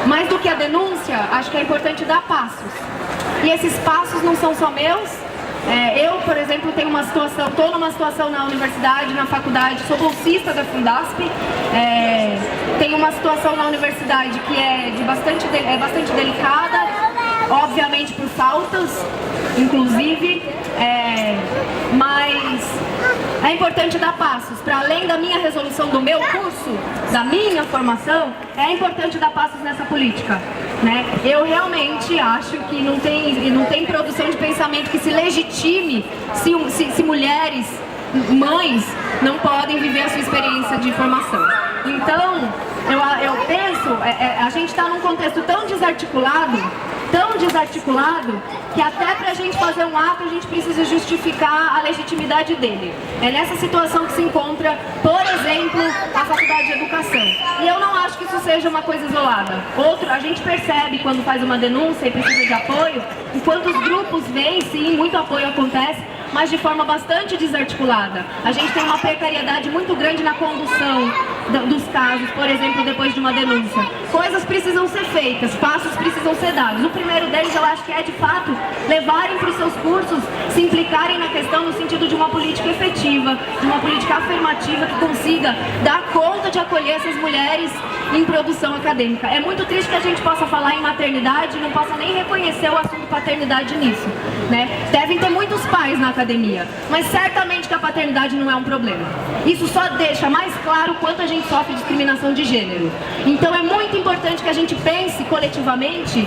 Mais do que a denúncia, acho que é importante dar passos. E esses passos não são só meus. Eu, por exemplo, tenho uma situação, estou numa situação na universidade, na faculdade, sou bolsista da Fundasp, tenho uma situação na universidade que é bastante delicada, obviamente por faltas, inclusive, mas é importante dar passos. Para além da minha resolução do meu curso, da minha formação, é importante dar passos nessa política, né? Eu realmente acho que não tem produção de pensamento que se legitime se mulheres, mães, não podem viver a sua experiência de formação. Então, eu penso, a gente está num contexto tão desarticulado, que até para a gente fazer um ato a gente precisa justificar a legitimidade dele. É nessa situação que se encontra, por exemplo, a Faculdade de Educação. E eu não acho que isso seja uma coisa isolada. A gente percebe quando faz uma denúncia e precisa de apoio, enquanto os grupos vêm, sim, muito apoio acontece, mas de forma bastante desarticulada. A gente tem uma precariedade muito grande na condução dos casos, por exemplo, depois de uma denúncia. Coisas precisam ser feitas, passos precisam ser dados. O primeiro deles, eu acho que é, de fato, levarem para os seus cursos, se implicarem na questão no sentido de uma política efetiva, de uma política afirmativa que consiga dar conta de acolher essas mulheres em produção acadêmica. É muito triste que a gente possa falar em maternidade e não possa nem reconhecer o assunto paternidade nisso, né? Devem ter muitos pais na academia, mas certamente que a paternidade não é um problema. Isso só deixa mais claro o quanto a gente sofre discriminação de gênero. Então é muito importante que a gente pense coletivamente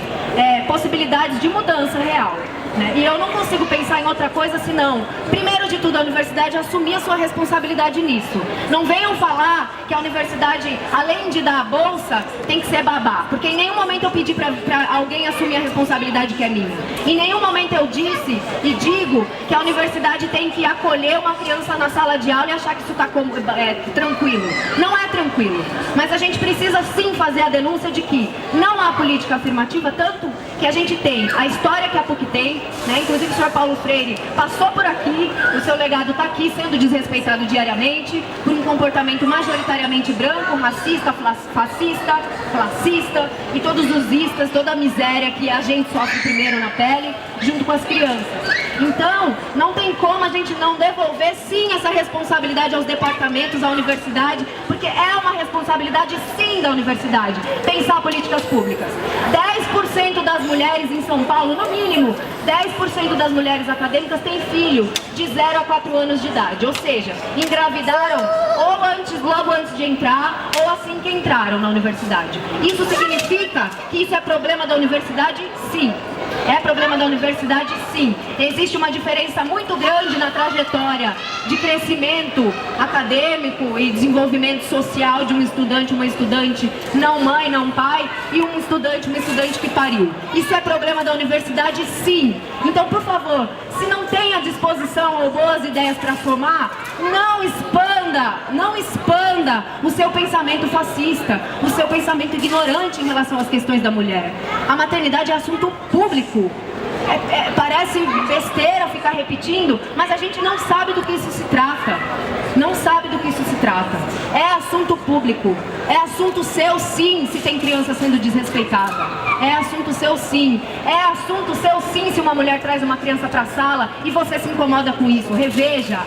possibilidades de mudança real, né? E eu não consigo pensar em outra coisa senão, primeiro de tudo, a universidade assumir a sua responsabilidade nisso. Não venham falar que a universidade, além de dar a bolsa, tem que ser babá, porque em nenhum momento eu pedi para alguém assumir a responsabilidade que é minha. Em nenhum momento eu disse e digo que a universidade tem que acolher uma criança na sala de aula e achar que isso está tranquilo. Não é tranquilo, mas a gente precisa sim fazer a denúncia de que não há política afirmativa, tanto que a gente tem a história que a PUC tem, né? Inclusive o senhor Paulo Freire passou por aqui, o seu legado está aqui sendo desrespeitado diariamente por um comportamento majoritariamente branco, racista, fascista, classista e todos os istas, toda a miséria que a gente sofre primeiro na pele, junto com as crianças. Então, não tem como a gente não devolver sim essa responsabilidade aos departamentos, à universidade, porque é uma responsabilidade sim da universidade pensar políticas públicas. 10% das mulheres em São Paulo, no mínimo, 10% das mulheres acadêmicas têm filho de 0 a 4 anos de idade, ou seja, engravidaram ou logo antes de entrar, ou assim que entraram na universidade. Isso significa que isso é problema da universidade? Sim. É problema da universidade? Sim. Existe uma diferença muito grande na trajetória de crescimento acadêmico e desenvolvimento social de um estudante, uma estudante não mãe, não pai, e uma estudante que pariu. Isso é problema da universidade? Sim. Então, por favor, se não tem a disposição ou boas ideias para formar, não expanda o seu pensamento fascista, o seu pensamento ignorante em relação às questões da mulher. A maternidade é assunto público. Parece besteira ficar repetindo, mas a gente não sabe do que isso se trata. Não sabe do que isso se trata. É assunto público. É assunto seu sim, se tem criança sendo desrespeitada. É assunto seu sim. É assunto seu sim se uma mulher traz uma criança para a sala e você se incomoda com isso. Reveja.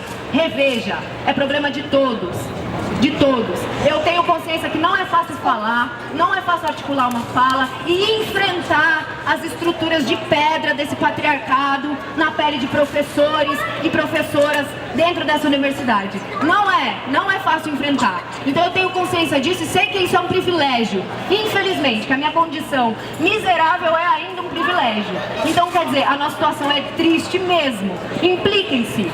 É problema de todos. De todos. Eu tenho consciência que não é fácil falar, não é fácil articular uma fala e enfrentar as estruturas de pedra desse patriarcado na pele de professores e professoras dentro dessa universidade. Não é fácil enfrentar. Então eu tenho consciência disso e sei que isso é um privilégio. Infelizmente, que a minha condição miserável é ainda um privilégio. Então, quer dizer, a nossa situação é triste mesmo. Impliquem-se.